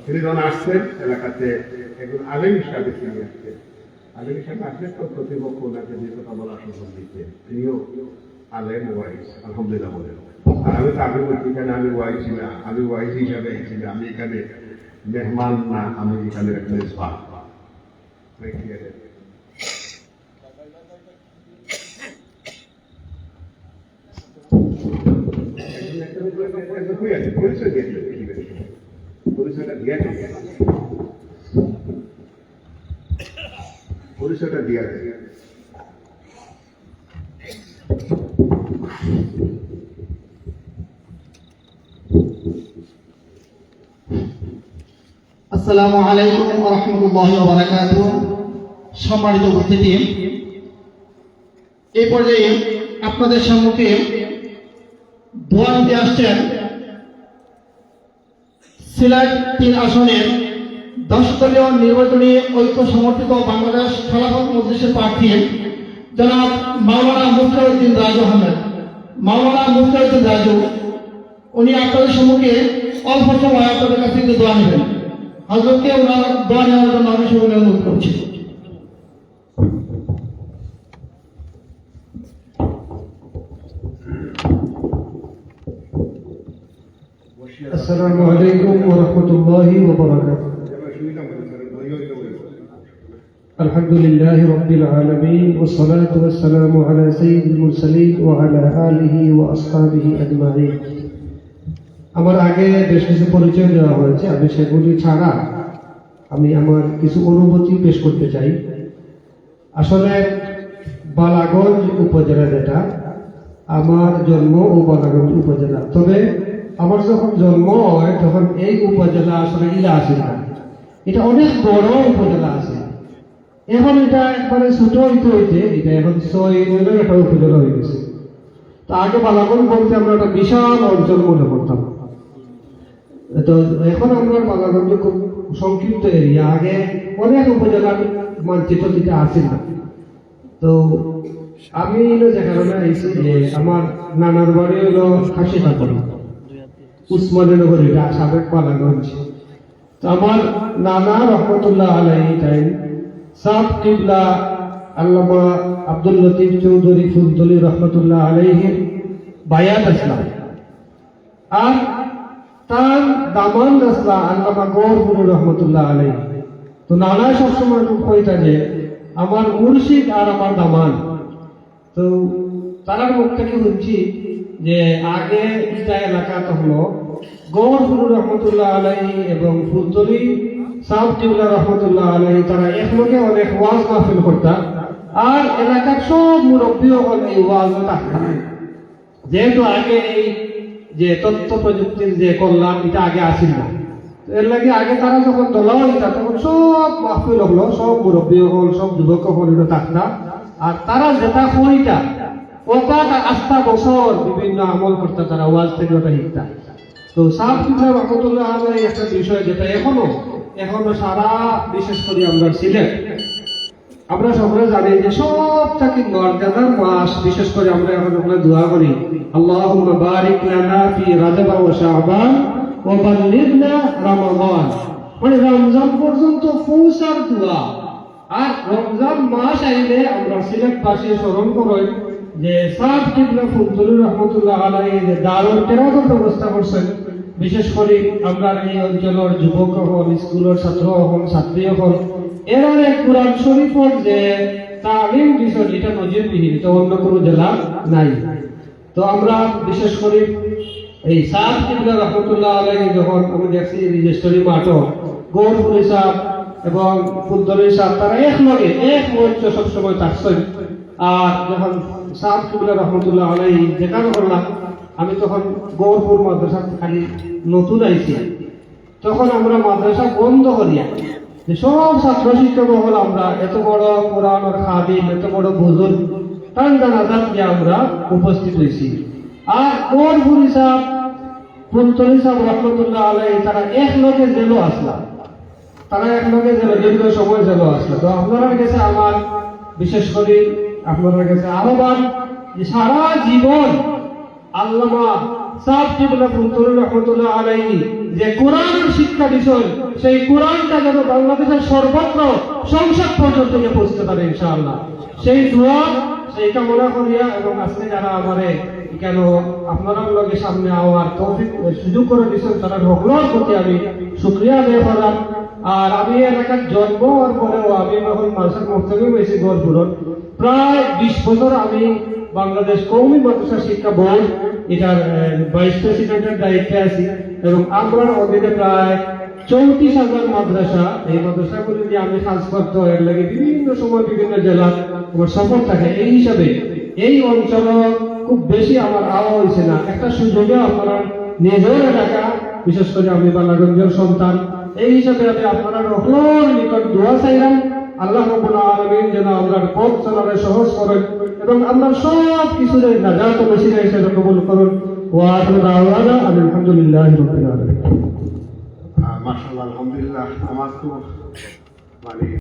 তিনি যখন আসছেন এলাকাতে একজন আলেম হিসাবে তিনি আসছেন, আলেম হিসাবে আসলে তো প্রতিপক্ষ ওনাকে যে কথা বলার সুযোগ দিচ্ছেন, তিনিও আলেম ওয়াইজ আলহামদুলিল্লাহ বলেন। আর আমি তো আগে বলছি এখানে আমি ওয়াইজ না, আমি ওয়াইজ হিসাবে এসেছি, আমি এখানে মেহমান না, আমি এখানে একটা মেজবান। পরিচয়টা দিয়া যায়। আসসালামু আলাইকুম ওয়া রাহমাতুল্লাহি ওয়া বারাকাতুহু। সম্মানিত উপস্থিতি, এই পর্যায়ে আপনাদের সম্মুখে দোয়া নিতে আসছেন সিলেট ৩ আসনের 10 দলীয় নির্বাচনী ঐক্য সমর্থিত বাংলাদেশ খেলাফত মজলিসের প্রার্থী জনাব মাওলানা মুফতারউদ্দিন রাজু আহমেদ। মাওলানা মুফতারউদ্দিন রাজু উনি আপনাদের সম্মুখে অল্প সময় আপনাদের কাছ থেকে দোয়া নেবেন। হযরতকে ওনার দোয়া নেওয়ার জন্য আমি সকলকে অনুরোধ করছি। السلام عليكم ورحمة الله وبركاته. الحمد لله رب العالمين والصلاة والسلام على سيد المرسلين وعلى آله وأصحابه أجمعين. আমার আগে বেশ কিছু পরিচয় দেওয়া হয়েছে, আমি সেগুলি ছাড়া আমি আমার কিছু অনুভূতি পেশ করতে চাই। আসলে বালাগঞ্জ উপজেলা, যেটা আমার জন্ম ও বালাগঞ্জ উপজেলা, তবে আমার যখন জন্ম হয় তখন এই উপজেলা আসলে ইলা আসে না, এটা অনেক বড় উপজেলা আছে। এখন এটা একবারে ছোট হইতে হইতে এটা এখন 6 ইউনিয়নের একটা উপজেলা হয়ে গেছে। তো আগে বালাগঞ্জ বলতে আমরা একটা বিশাল অঞ্চল মনে করতাম, তো এখন আমরা বালাগঞ্জ খুব সংক্ষিপ্ত এরিয়া। আগে অনেক উপজেলার মানচিত্র দিতে আসে না। তো আমি যে কারণে আইছি, যে আমার নানার বাড়ি হলো খাসিকাপুর, উসমানীনগর, এটা সাবেক বালাগঞ্জ। তো আমার নানা রহমতুল্লাহ আলাইহি টাইম সাব কিবলা আল্লামা আব্দুল লতিফ চৌধুরী ফুলতলি রহমতুল্লাহ আলাইহির বায়াত আসলাম, আর তার দামান আসলা আল্লামা গৌরপুর রহমতুল্লাহ আলাইহি। তো নানা সবসময় কইতা যে আমার মুর্শিদ আর আমার দামান। তো তার মুখ থেকে শুনছি যে আগে ইটা এলাকাটা হলো গৌরপুর রহমতুল্লাহ আলাইহি এবং ফুলতলি সাব কিবলা রহমতুল্লাহ আলাইহি, তারা একলগে অনেক ওয়াজ মাহফিল করতাম, আর এলাকার সব মুরব্বী হল এই ওয়াজ থাকতেন। যেহেতু আগে এই যে তথ্য প্রযুক্তির যে কল্যাণ, এটা আগে আসিল না, এর লাগে আগে তারা যখন দলা হইতা তখন সব মাহফিল হলো, সব মুরব্বী হল, সব যুবক হল থাকতাম, আর তারা যেটা হইতা ওটা আস্থা বছর বিভিন্ন আমল করতে, তারা ওয়াজ থেকে ওটা শিখতা। তো সাব কিবলা রহমতুল্লাহ আলাইহি একটা বিষয় যেটা এখনো সারা, বিশেষ করে আমরা সিলেট, আমরা সকলে জানি যে সব থেকে মর্যাদার মাস, বিশেষ করে আমরা এখন ওখানে দোয়া করি আল্লাহুম্মা বারিক লানা ফি রাজাব ওয়া শাবান ওয়া বাল্লিগনা রমাদান, মানে রমজান পর্যন্ত পৌঁছার দোয়া। আর রমজান মাস আইলে আমরা সিলেটবাসী স্মরণ করি যে সাদ কিবলা ফুলতলি রহমতুল্লাহ আলাইহি যে দারুল কিরাতের ব্যবস্থা করছেন। বিশেষ করে আমরা এই অঞ্চলের যুবক হল, স্কুলের ছাত্র হল, ছাত্রী হল, এর অনেক কোরআন শরীফের যে তালিম বিষয়, এটা নজিরবিহীন, এটা অন্য কোনো জেলা নাই। তো আমরা বিশেষ করে এই সাদ কিবলা রহমতুল্লাহ আলাইহি যখন আমি দেখছি রেজিস্ট্রি মাঠও গৌরপুরি সাহেব এবং ফুলতলি সাহেব, তারা একলগে এক মঞ্চ সবসময় থাকছেন। আর যখন সাদ কিবলা রহমতুল্লাহ আলাইহি দেখানো করলাম, আমি তখন গৌরপুর মাদ্রাসা খালি নতুন আইছি, তখন আমরা মাদ্রাসা বন্ধ করিয়া যে সব ছাত্র শিক্ষক হল আমরা এত বড় কোরআনের খাদিম, এত বড় বুজুর্গ ঠান্ডা নাজাত নিয়ে আমরা উপস্থিত হয়েছি। আর গৌরপুরি সাহেব, ফুলতলি সাহেব রহমতুল্লাহ আলাইহি, তারা একলগে জেলও আসলাম, তারা একলগে জেল দীর্ঘ সময় জেলও আসলো। তো আপনারা কাছে আমার বিশেষ করে আপনাদের কাছে আহ্বান যে সারা জীবন আল্লামা সাদ কিবলা ফুতুল রহমাতুল্লাহ আলাইহি যে কোরআনের শিক্ষা বিষয় সেই কোরআনটা যেন বাংলাদেশের সর্বত্র সংসদ পর্যন্ত গিয়ে পৌঁছতে পারে ইনশাআল্লাহ, সেই দোয়া সেই কামনা করিয়া এবং আজকে যারা আমারে কেন আপনারা লগে সামনে আওয়ার তৌফিক সুযোগ করে দিয়েছেন তারা সকলের প্রতি আমি শুকরিয়া আদায় করলাম। আর আমি এলাকার জন্ম হওয়ার পরেও আমি যখন মাদ্রাসার মক্তবে হয়েছি গড়পুরত প্রায় 20 বছর আমি বাংলাদেশ কওমি মাদ্রাসা শিক্ষা বোর্ড এটার ভাইস প্রেসিডেন্টের দায়িত্বে আছি এবং আমরা অধীনে প্রায় 34,000 মাদ্রাসা, এই মাদ্রাসাগুলি নিয়ে আমি কাজ করতে এর লাগে বিভিন্ন সময় বিভিন্ন জেলা আমার সফর থাকে। এই হিসাবে এই অঞ্চল খুব বেশি আমার আওয়া হয়েছে না, একটা সুযোগে আপনারা নিজের এলাকা বিশেষ করে আমি বালাগঞ্জের সন্তান এই হিসাবে আমি আপনারা সকলের নিকট দোয়া চাইলাম আল্লাহ রাব্বুল আলামিন যেন আমরা পথ চলারে সহজ করেন এবং আমরা সব কিছুর নাজাত ও ওসিলা হিসেবে কবুল করুন। ওয়া আখিরু দাওয়ানা আলহামদুলিল্লাহি রাব্বিল আলামিন। মাশাআল্লাহ, আলহামদুলিল্লাহ। আমার তো মানে